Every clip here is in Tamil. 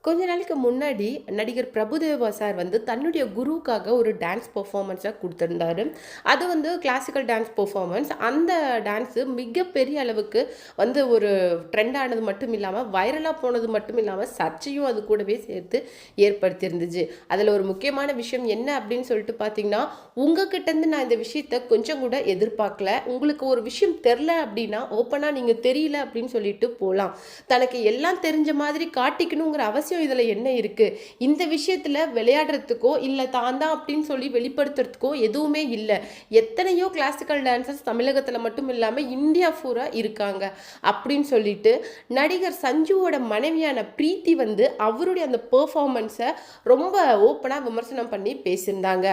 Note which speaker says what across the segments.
Speaker 1: கொஞ்ச நாளைக்கு முன்னாடி நடிகர் பிரபுதேவா சார் வந்து தன்னுடைய குருவுக்காக ஒரு டான்ஸ் பெர்ஃபார்மன்ஸை கொடுத்துருந்தாரு. அது வந்து கிளாசிக்கல் டான்ஸ் பெர்ஃபார்மன்ஸ். அந்த டான்ஸு மிகப்பெரிய அளவுக்கு வந்து ஒரு ட்ரெண்ட் ஆனது மட்டும் இல்லாமல் வைரலாக போனது மட்டும் இல்லாமல் சர்ச்சையும் அது கூடவே சேர்த்து ஏற்படுத்தியிருந்துச்சு. அதில் ஒரு முக்கியமான விஷயம் என்ன அப்படின்னு சொல்லிட்டு பார்த்தீங்கன்னா, உங்ககிட்டேருந்து நான் இந்த விஷயத்த கொஞ்சம் கூட எதிர்பார்க்கல. உங்களுக்கு ஒரு விஷயம் தெரில அப்படின்னா ஓப்பனாக நீங்கள் தெரியல அப்படின்னு சொல்லிட்டு போகலாம். தனக்கு எல்லாம் தெரிஞ்ச மாதிரி காட்டிக்கணுங்கிற அவசியம் இதில் என்ன இருக்குது? இந்த விஷயத்தில் விளையாடுறதுக்கோ இல்லை தான் தான் அப்படின்னு சொல்லி வெளிப்படுத்துறதுக்கோ எதுவுமே இல்லை. எத்தனையோ கிளாசிக்கல் டான்சர்ஸ் தமிழகத்தில் மட்டும் இல்லாமல் இந்தியா பூரா இருக்காங்க அப்படின்னு சொல்லிட்டு நடிகர் சஞ்சுவோட மனைவியான பிரீத்தி வந்து அவருடைய அந்த பெர்ஃபார்மன்ஸை ரொம்ப ஓப்பனாக விமர்சனம் பண்ணி பேசியிருந்தாங்க.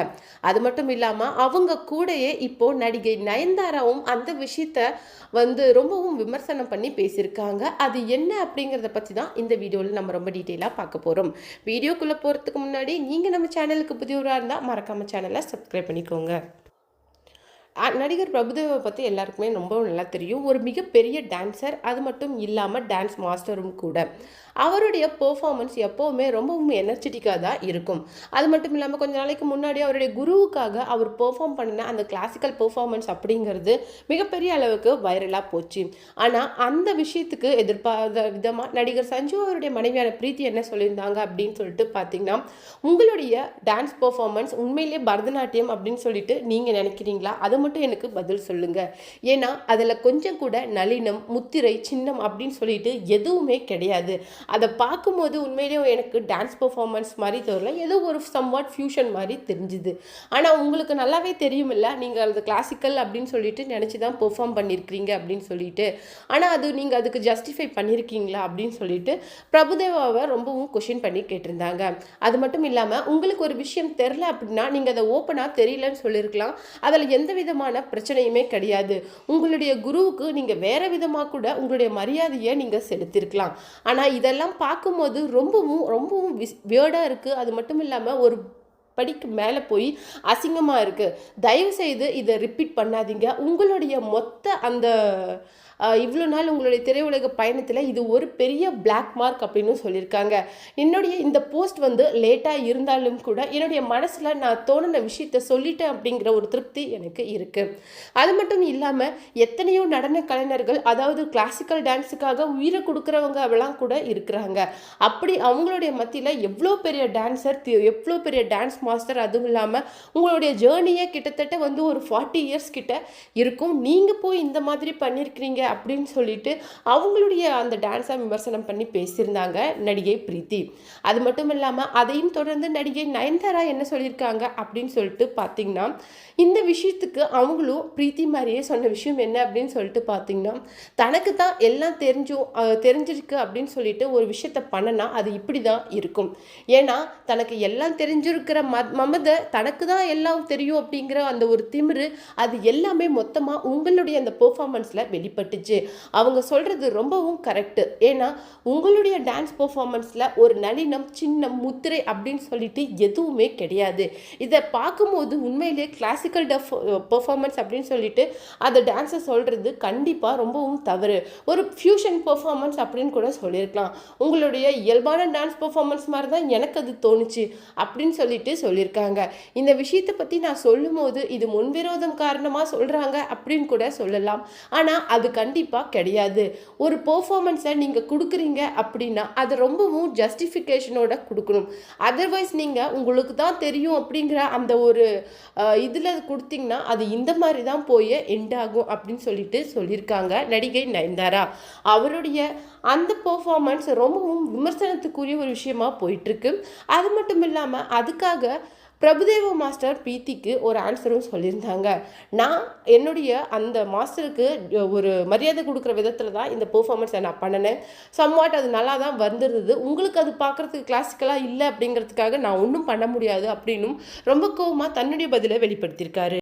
Speaker 1: அது மட்டும் இல்லாமல் அவங்க கூடயே இப்போ நடிகை நயன்தாராவும் அந்த விஷயத்த வந்து ரொம்பவும் விமர்சனம் பண்ணி பேசியிருக்காங்க. அது என்ன அப்படிங்கிறத பற்றி தான் இந்த வீடியோவில் நம்ம ரொம்ப டீட்டெயிலாக பார்க்க போகிறோம். வீடியோக்குள்ளே போகிறதுக்கு முன்னாடி நீங்கள் நம்ம சேனலுக்கு புதியவராக இருந்தால் மறக்காமல் சேனலை சப்ஸ்கிரைப் பண்ணிக்கோங்க. நடிகர் பிரபுதேவா பற்றி எல்லாருக்குமே ரொம்ப நல்லா தெரியும். ஒரு மிகப்பெரிய டான்ஸர், அது மட்டும் இல்லாமல் டான்ஸ் மாஸ்டரும் கூட. அவருடைய பெர்ஃபார்மன்ஸ் எப்போவுமே ரொம்பவும் எனர்ஜெட்டிக்காக தான் இருக்கும். அது மட்டும் இல்லாமல் கொஞ்ச நாளைக்கு முன்னாடி அவருடைய குருவுக்காக அவர் பெர்ஃபார்ம் பண்ணின அந்த கிளாசிக்கல் பெர்ஃபார்மன்ஸ் அப்படிங்கிறது மிகப்பெரிய அளவுக்கு வைரலாக போச்சு. ஆனால் அந்த விஷயத்துக்கு எதிர்பார்த்த விதமாக நடிகர் சஞ்சு அவருடைய மனைவியான பிரீத்தி என்ன சொல்லியிருந்தாங்க அப்படின்னு சொல்லிட்டு பார்த்தீங்கன்னா, உங்களுடைய டான்ஸ் பெர்ஃபார்மன்ஸ் உண்மையிலே பரதநாட்டியம் அப்படின்னு சொல்லிட்டு நீங்கள் நினைக்கிறீங்களா? அது மட்டும் எனக்கு பதில் சொல்லுங்க. ஏன்னா அதில் கொஞ்சம் கூட நளினம், முத்திரை, சின்னம் அப்படின்னு சொல்லிட்டு எதுவுமே கிடையாது. அதை பார்க்கும்போது உண்மையிலேயே எனக்கு டான்ஸ் பெர்ஃபார்மன்ஸ் மாதிரி தெரியல, ஏதோ ஒரு சம்வாட் ஃபியூஷன் மாதிரி தெரிஞ்சுது. ஆனால் உங்களுக்கு நல்லாவே தெரியுமில்ல, நீங்கள் அது கிளாசிக்கல் அப்படின்னு சொல்லிட்டு நினச்சி தான் பெர்ஃபார்ம் பண்ணியிருக்கிறீங்க அப்படின்னு சொல்லிட்டு. ஆனால் அது நீங்கள் அதுக்கு ஜஸ்டிஃபை பண்ணியிருக்கீங்களா அப்படின்னு சொல்லிட்டு பிரபுதேவாவை ரொம்பவும் கொஷின் பண்ணி கேட்டிருந்தாங்க. அது மட்டும் இல்லாமல் உங்களுக்கு ஒரு விஷயம் தெரில அப்படின்னா நீங்கள் அதை ஓப்பனாக தெரியலன்னு சொல்லியிருக்கலாம். அதில் எந்த விதமான பிரச்சனையுமே கிடையாது. உங்களுடைய குருவுக்கு நீங்கள் வேறு விதமாக கூட உங்களுடைய மரியாதையை நீங்கள் செலுத்தியிருக்கலாம். ஆனால் இதெல்லாம் பார்க்கும்போது ரொம்பவும் வியர்டாக இருக்குது. அது மட்டும் இல்லாமல் ஒரு படிக்கு மேலே போய் அசிங்கமாக இருக்குது. தயவுசெய்து இதை ரிப்பீட் பண்ணாதீங்க. உங்களுடைய மொத்த அந்த இவ்வளோ நாள் உங்களுடைய திரையுலக பயணத்தில் இது ஒரு பெரிய பிளாக் மார்க் அப்படின்னு சொல்லியிருக்காங்க. என்னுடைய இந்த போஸ்ட் வந்து லேட்டாக இருந்தாலும் கூட என்னுடைய மனசில் நான் தோணுன விஷயத்த சொல்லிட்டேன் அப்படிங்கிற ஒரு திருப்தி எனக்கு இருக்குது. அது மட்டும் இல்லாமல் எத்தனையோ நடன கலைஞர்கள், அதாவது கிளாசிக்கல் டான்ஸுக்காக உயிரை கொடுக்குறவங்க அவெல்லாம் கூட இருக்கிறாங்க. அப்படி அவங்களுடைய மத்தியில் எவ்வளோ பெரிய டான்ஸர், எவ்வளோ பெரிய டான்ஸ் மாஸ்டர், அதுவும் இல்லாமல் உங்களுடைய ஜேர்னியே கிட்டத்தட்ட வந்து ஒரு 40 இயர்ஸ் கிட்ட இருக்கும். நீங்கள் போய் இந்த மாதிரி பண்ணியிருக்கிறீங்க அப்படின்னு சொல்லிட்டு அவங்களுடைய அந்த டான்ஸை விமர்சனம் பண்ணி பேசியிருந்தாங்க நடிகை பிரீத்தி. அது மட்டும் இல்லாமல் அதையும் தொடர்ந்து நடிகை நயன்தாரா என்ன சொல்லியிருக்காங்க அப்படின்னு சொல்லிட்டு பார்த்தீங்கன்னா, இந்த விஷயத்துக்கு அவங்களும் பிரீத்தி மாதிரியே சொன்ன விஷயம் என்ன அப்படின்னு சொல்லிட்டு பார்த்தீங்கன்னா, தனக்கு தான் எல்லாம் தெரிஞ்சிருக்கு அப்படின்னு சொல்லிட்டு ஒரு விஷயத்த பண்ணனா அது இப்படி தான் இருக்கும். ஏன்னா தனக்கு எல்லாம் தெரிஞ்சிருக்கிற மமதை, தனக்கு தான் எல்லாம் தெரியும் அப்படிங்கிற அந்த ஒரு திமிரு, அது எல்லாமே மொத்தமாக உங்களுடைய அந்த பெர்ஃபார்மன்ஸில் வெளிப்பட்டுச்சு. அவங்க சொல்கிறது ரொம்பவும் கரெக்டு. ஏன்னா உங்களுடைய டான்ஸ் பெர்ஃபார்மன்ஸில் ஒரு நளினம், சின்னம், முத்திரை அப்படின்னு சொல்லிட்டு எதுவுமே கிடையாது. இதை பார்க்கும்போது உண்மையிலே கிளாசிக்கல் பெர்ஃபார்மன்ஸ் அப்படின்னு சொல்லிட்டு அந்த டான்ஸை சொல்கிறது கண்டிப்பாக ரொம்பவும் தவறு. ஒரு ஃபியூஷன் பெர்ஃபார்மன்ஸ் அப்படின்னு கூட சொல்லியிருக்கலாம். உங்களுடைய இயல்பான டான்ஸ் பெர்ஃபார்மன்ஸ் மாதிரி தான் எனக்கு அது தோணுச்சு அப்படின்னு சொல்லிட்டு சொல்லியிருக்காங்க. இந்த விஷயத்தை பற்றி நான் சொல்லும்போது இது முன்விரோதம் காரணமாக சொல்கிறாங்க அப்படின்னு கூட சொல்லலாம். ஆனால் அது கண்டிப்பாக கிடையாது. ஒரு பெர்ஃபார்மன்ஸை நீங்கள் கொடுக்குறீங்க அப்படின்னா அது ரொம்பவும் ஜஸ்டிஃபிகேஷனோட கொடுக்கணும். அதர்வைஸ் நீங்கள் உங்களுக்கு தான் தெரியும் அப்படிங்கிற அந்த ஒரு இதில் கொடுத்தீங்கன்னா அது இந்த மாதிரி தான் போய் எண்ட் ஆகும் அப்படின்னு சொல்லிட்டு சொல்லியிருக்காங்க நடிகை நயன்தாரா. அவருடைய அந்த பெர்ஃபார்மன்ஸ் ரொம்பவும் விமர்சனத்துக்குரிய ஒரு விஷயமா போயிட்டுருக்கு. அது மட்டும் இல்லாமல் அதுக்காக பிரபுதேவா மாஸ்டர் பிரீத்திக்கு ஒரு ஆன்சரும் சொல்லியிருந்தாங்க. நான் என்னுடைய அந்த மாஸ்டருக்கு ஒரு மரியாதை கொடுக்குற விதத்தில் தான் இந்த பெர்ஃபார்மன்ஸை நான் பண்ணினேன். சம்வாட் அது நல்லா தான் வந்துருந்தது. உங்களுக்கு அது பார்க்குறதுக்கு கிளாசிக்கலாக இல்லை அப்படிங்கிறதுக்காக நான் ஒன்றும் பண்ண முடியாது அப்படின்னும் ரொம்ப கோவமாக தன்னுடைய பதிலை வெளிப்படுத்தியிருக்காரு.